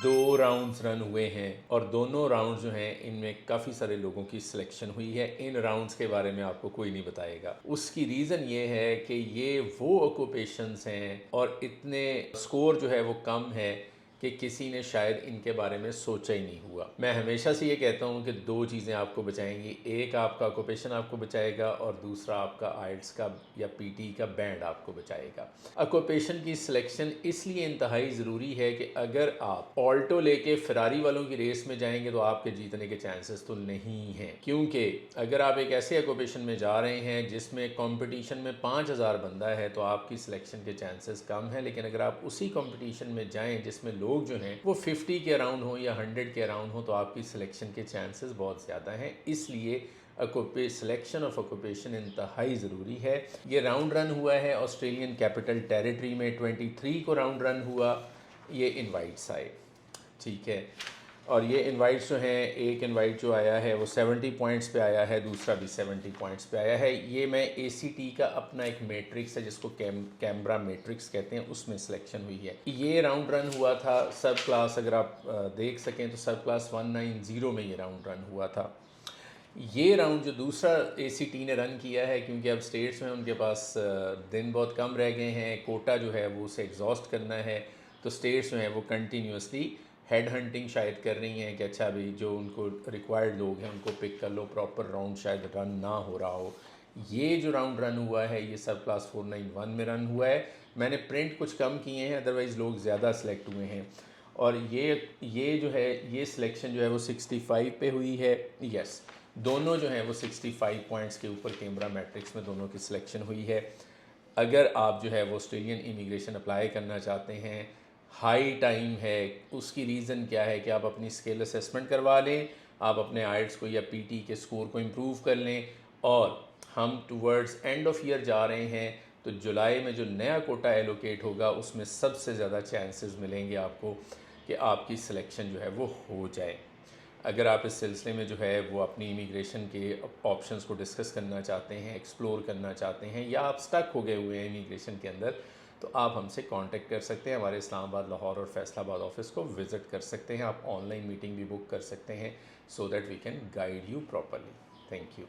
2 rounds run हुए हैं और दोनों राउंड जो हैं इनमें काफ़ी सारे लोगों की सिलेक्शन हुई है। इन राउंड्स के बारे में आपको कोई नहीं बताएगा। उसकी रीज़न ये है कि ये वो ऑक्यूपेशंस हैं और इतने स्कोर जो है वो कम है कि किसी ने शायद इनके बारे में सोचा ही नहीं हुआ। मैं हमेशा से ये कहता हूँ कि 2 चीज़ें आपको बचाएंगी, एक आपका ऑक्यूपेशन आपको बचाएगा और दूसरा आपका आइल्स का या पीटी का बैंड आपको बचाएगा। ऑक्यूपेशन की सिलेक्शन इसलिए इंतहाई ज़रूरी है कि अगर आप ऑल्टो लेके फरारी वालों की रेस में जाएंगे तो आपके जीतने के चांसेस तो नहीं हैं, क्योंकि अगर आप एक ऐसे ऑक्यूपेशन में जा रहे हैं जिसमें कंपटीशन में 5000 बंदा है तो आपकी सिलेक्शन के चांसेस कम है। लेकिन अगर आप उसी कंपटीशन में जाएं जिसमें लोग जो हैं वो 50 के अराउंड हो या 100 के अराउंड हो तो आपकी सिलेक्शन के चांसेस बहुत ज़्यादा हैं। इसलिए सिलेक्शन ऑफ ऑक्यूपेशन इंतहाई ज़रूरी है। ये राउंड रन हुआ है ऑस्ट्रेलियन कैपिटल टेरिटरी में, 23 को राउंड रन हुआ। ये इनवाइट्स आए, ठीक है, और ये इनवाइट्स जो हैं, एक इनवाइट जो आया है वो 70 पॉइंट्स पे आया है, दूसरा भी 70 पॉइंट्स पे आया है। ये मैं ACT का अपना एक मैट्रिक्स है जिसको कैमरा मैट्रिक्स कहते हैं, उसमें सिलेक्शन हुई है। ये राउंड रन हुआ था सब क्लास, अगर आप देख सकें तो सब क्लास 190 में ये राउंड रन हुआ था। ये राउंड जो दूसरा ACT ने रन किया है, क्योंकि अब स्टेट्स में उनके पास दिन बहुत कम रह गए हैं, कोटा जो है वो उसे एग्जॉस्ट करना है, तो स्टेट्स जो हैं वो कंटिन्यूसली हेड हंटिंग शायद कर रही हैं कि अच्छा भाई जो उनको रिक्वायर्ड लोग हैं उनको पिक कर लो, प्रॉपर राउंड शायद रन ना हो रहा हो। ये जो राउंड रन हुआ है ये सब क्लास 491 में रन हुआ है। मैंने प्रिंट कुछ कम किए हैं, अदरवाइज़ लोग ज़्यादा सेलेक्ट हुए हैं। और ये जो है ये सिलेक्शन जो है वो 65 पे हुई है। यस, दोनों जो हैं वो 65 पॉइंट्स के ऊपर कैमरा मैट्रिक्स में दोनों की सिलेक्शन हुई है। अगर आप जो है वो ऑस्ट्रेलियन इमिग्रेशन अप्लाई करना चाहते हैं, हाई टाइम है। उसकी रीज़न क्या है कि आप अपनी स्किल असेसमेंट करवा लें, आप अपने आइल्स को या पीटी के स्कोर को इम्प्रूव कर लें, और हम टूवर्ड्स एंड ऑफ ईयर जा रहे हैं तो जुलाई में जो नया कोटा एलोकेट होगा उसमें सबसे ज़्यादा चांसेस मिलेंगे आपको कि आपकी सिलेक्शन जो है वो हो जाए। अगर आप इस सिलसिले में जो है वो अपनी इमिग्रेशन के ऑप्शंस को डिस्कस करना चाहते हैं, एक्सप्लोर करना चाहते हैं, या आप स्टक हो गए हुए हैं इमिग्रेशन के अंदर, तो आप हमसे कांटेक्ट कर सकते हैं। हमारे इस्लामाबाद, लाहौर और फैसलाबाद ऑफिस को विज़िट कर सकते हैं। आप ऑनलाइन मीटिंग भी बुक कर सकते हैं so that we can guide you properly. Thank you.